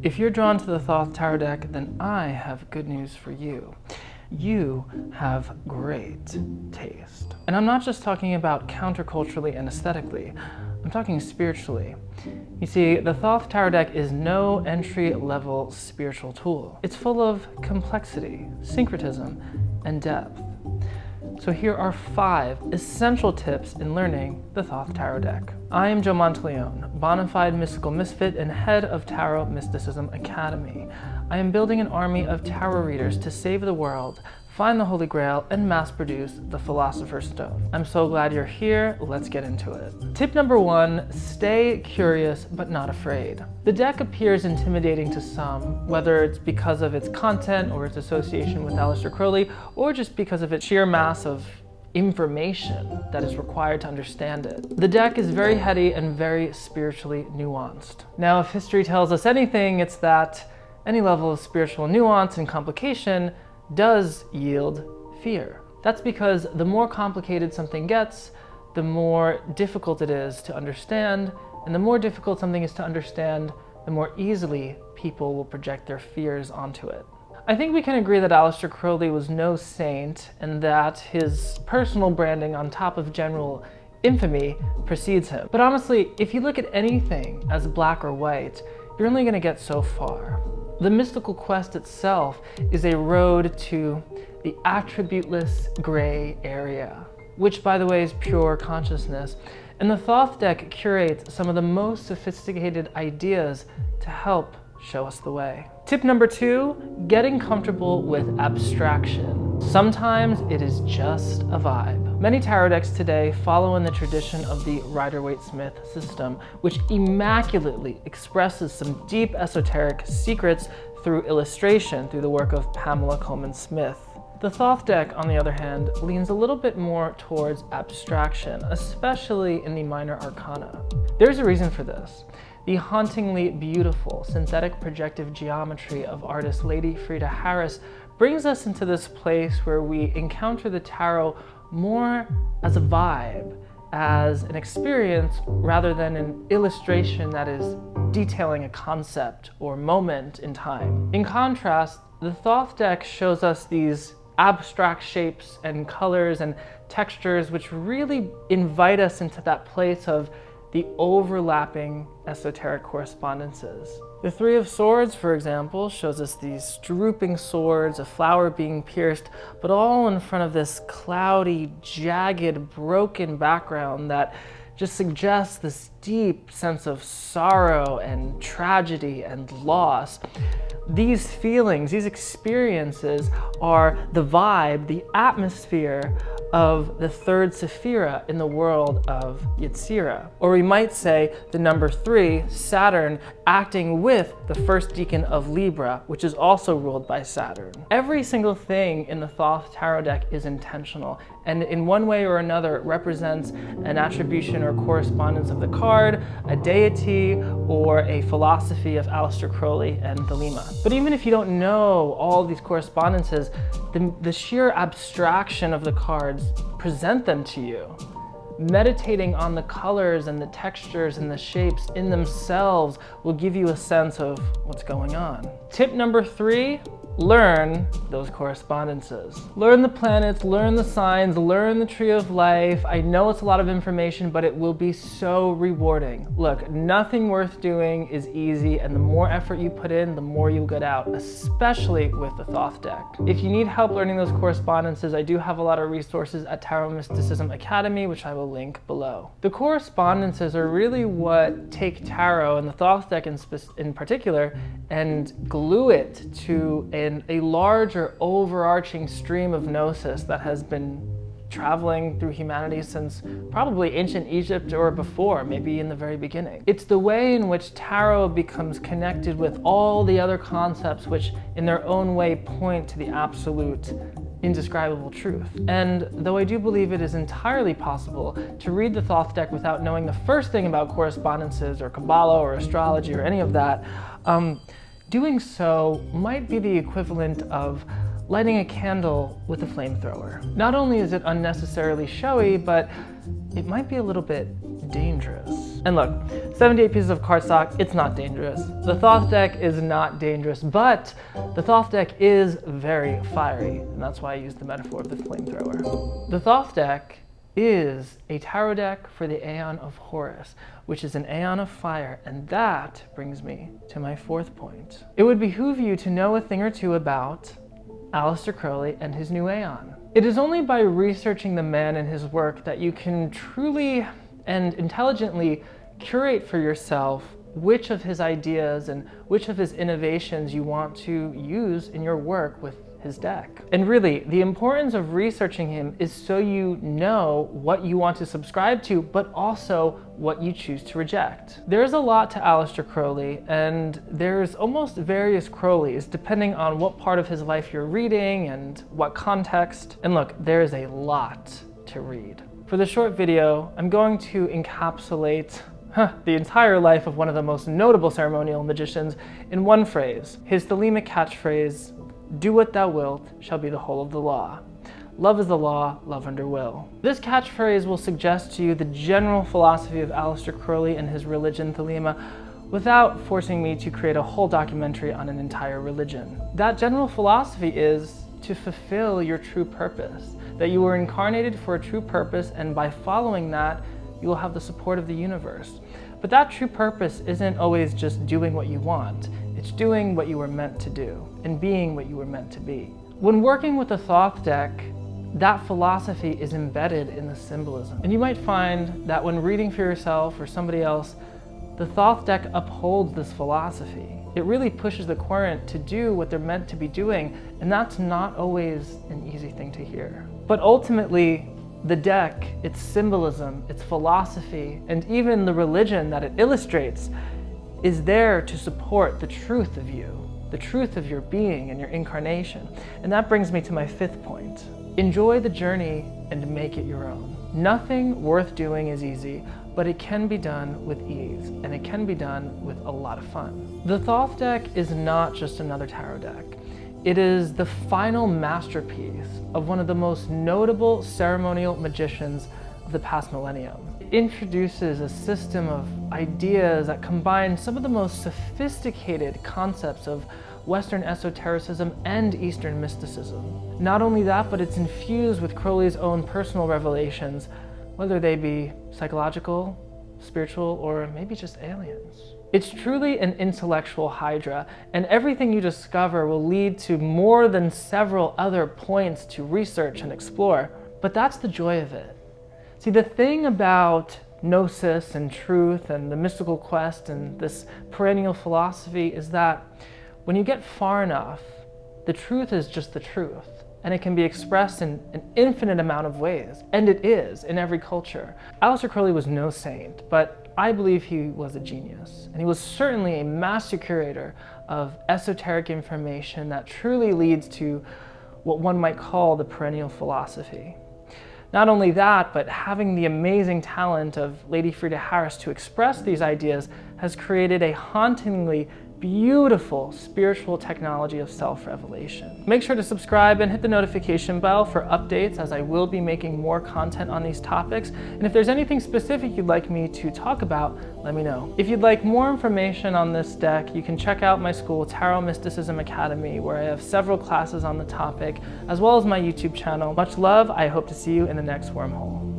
If you're drawn to the Thoth Tarot deck, then I have good news for you. You have great taste. And I'm not just talking about counterculturally and aesthetically, I'm talking spiritually. You see, the Thoth Tarot deck is no entry-level spiritual tool. It's full of complexity, syncretism, and depth. So here are 5 essential tips in learning the Thoth Tarot deck. I am Joe Monteleone, bona fide mystical misfit and head of Tarot Mysticism Academy. I am building an army of tarot readers to save the world, find the Holy Grail, and mass produce the Philosopher's Stone. I'm so glad you're here. Let's get into it. Tip number 1, stay curious but not afraid. The deck appears intimidating to some, whether it's because of its content or its association with Aleister Crowley, or just because of its sheer mass of information that is required to understand it. The deck is very heady and very spiritually nuanced. Now, if history tells us anything, it's that any level of spiritual nuance and complication does yield fear. That's because the more complicated something gets, the more difficult it is to understand, and the more difficult something is to understand, the more easily people will project their fears onto it. I think we can agree that Aleister Crowley was no saint, and that his personal branding on top of general infamy precedes him. But honestly, if you look at anything as black or white, you're only going to get so far. The mystical quest itself is a road to the attributeless gray area, which, by the way, is pure consciousness. And the Thoth deck curates some of the most sophisticated ideas to help show us the way. Tip number 2, getting comfortable with abstraction. Sometimes it is just a vibe. Many tarot decks today follow in the tradition of the Rider-Waite-Smith system, which immaculately expresses some deep esoteric secrets through illustration through the work of Pamela Colman Smith. The Thoth deck, on the other hand, leans a little bit more towards abstraction, especially in the minor arcana. There's a reason for this. The hauntingly beautiful synthetic projective geometry of artist Lady Frieda Harris brings us into this place where we encounter the tarot more as a vibe, as an experience, rather than an illustration that is detailing a concept or moment in time. In contrast, the Thoth deck shows us these abstract shapes and colors and textures which really invite us into that place of the overlapping esoteric correspondences. The 3 of Swords, for example, shows us these drooping swords, a flower being pierced, but all in front of this cloudy, jagged, broken background that just suggests this deep sense of sorrow and tragedy and loss. These feelings, these experiences are the vibe, the atmosphere of the 3rd Sephira in the world of Yetzirah. Or we might say the number 3, Saturn, acting with the 1st decan of Libra, which is also ruled by Saturn. Every single thing in the Thoth Tarot deck is intentional, and in one way or another it represents an attribution or correspondence of the card, a deity, or a philosophy of Aleister Crowley and Thelema. But even if you don't know all these correspondences, the sheer abstraction of the cards present them to you. Meditating on the colors and the textures and the shapes in themselves will give you a sense of what's going on. Tip number 3, learn those correspondences. Learn the planets, learn the signs, learn the tree of life. I know it's a lot of information, but it will be so rewarding. Look, nothing worth doing is easy, and the more effort you put in, the more you'll get out, especially with the Thoth deck. If you need help learning those correspondences, I do have a lot of resources at Tarot Mysticism Academy, which I will link below. The correspondences are really what take tarot, and the Thoth deck in particular, and glue it to a larger overarching stream of gnosis that has been traveling through humanity since probably ancient Egypt or before, maybe in the very beginning. It's the way in which tarot becomes connected with all the other concepts which in their own way point to the absolute indescribable truth. And though I do believe it is entirely possible to read the Thoth deck without knowing the first thing about correspondences or Kabbalah or astrology or any of that, doing so might be the equivalent of lighting a candle with a flamethrower. Not only is it unnecessarily showy, but it might be a little bit dangerous. And look, 78 pieces of cardstock, it's not dangerous. The Thoth deck is not dangerous, but the Thoth deck is very fiery, and that's why I used the metaphor of the flamethrower. The Thoth deck is a tarot deck for the Aeon of Horus, which is an Aeon of fire, and that brings me to my fourth point. It would behoove you to know a thing or two about Aleister Crowley and his new Aeon. It is only by researching the man and his work that you can truly and intelligently curate for yourself which of his ideas and which of his innovations you want to use in your work with his deck. And really, the importance of researching him is so you know what you want to subscribe to, but also what you choose to reject. There's a lot to Aleister Crowley, and there's almost various Crowleys depending on what part of his life you're reading and what context. And look, there is a lot to read. For the short video, I'm going to encapsulate the entire life of one of the most notable ceremonial magicians in one phrase. His thelemic catchphrase, "Do what thou wilt shall be the whole of the law. Love is the law, love under will." This catchphrase will suggest to you the general philosophy of Aleister Crowley and his religion Thelema without forcing me to create a whole documentary on an entire religion. That general philosophy is to fulfill your true purpose, that you were incarnated for a true purpose, and by following that, you will have the support of the universe. But that true purpose isn't always just doing what you want. It's doing what you were meant to do and being what you were meant to be. When working with the Thoth deck, that philosophy is embedded in the symbolism. And you might find that when reading for yourself or somebody else, the Thoth deck upholds this philosophy. It really pushes the current to do what they're meant to be doing, and that's not always an easy thing to hear. But ultimately, the deck, its symbolism, its philosophy, and even the religion that it illustrates is there to support the truth of you, the truth of your being and your incarnation. And that brings me to my fifth point. Enjoy the journey and make it your own. Nothing worth doing is easy, but it can be done with ease, and it can be done with a lot of fun. The Thoth deck is not just another tarot deck. It is the final masterpiece of one of the most notable ceremonial magicians of the past millennium. It introduces a system of ideas that combine some of the most sophisticated concepts of Western esotericism and Eastern mysticism. Not only that, but it's infused with Crowley's own personal revelations, whether they be psychological, spiritual, or maybe just aliens. It's truly an intellectual hydra, and everything you discover will lead to more than several other points to research and explore. But that's the joy of it. See, the thing about gnosis and truth and the mystical quest and this perennial philosophy is that when you get far enough, the truth is just the truth. And it can be expressed in an infinite amount of ways. And it is in every culture. Aleister Crowley was no saint, but I believe he was a genius. And he was certainly a master curator of esoteric information that truly leads to what one might call the perennial philosophy. Not only that, but having the amazing talent of Lady Frieda Harris to express these ideas has created a hauntingly beautiful spiritual technology of self-revelation. Make sure to subscribe and hit the notification bell for updates, as I will be making more content on these topics. And if there's anything specific you'd like me to talk about, let me know. If you'd like more information on this deck, you can check out my school, Tarot Mysticism Academy, where I have several classes on the topic, as well as my YouTube channel. Much love. I hope to see you in the next wormhole.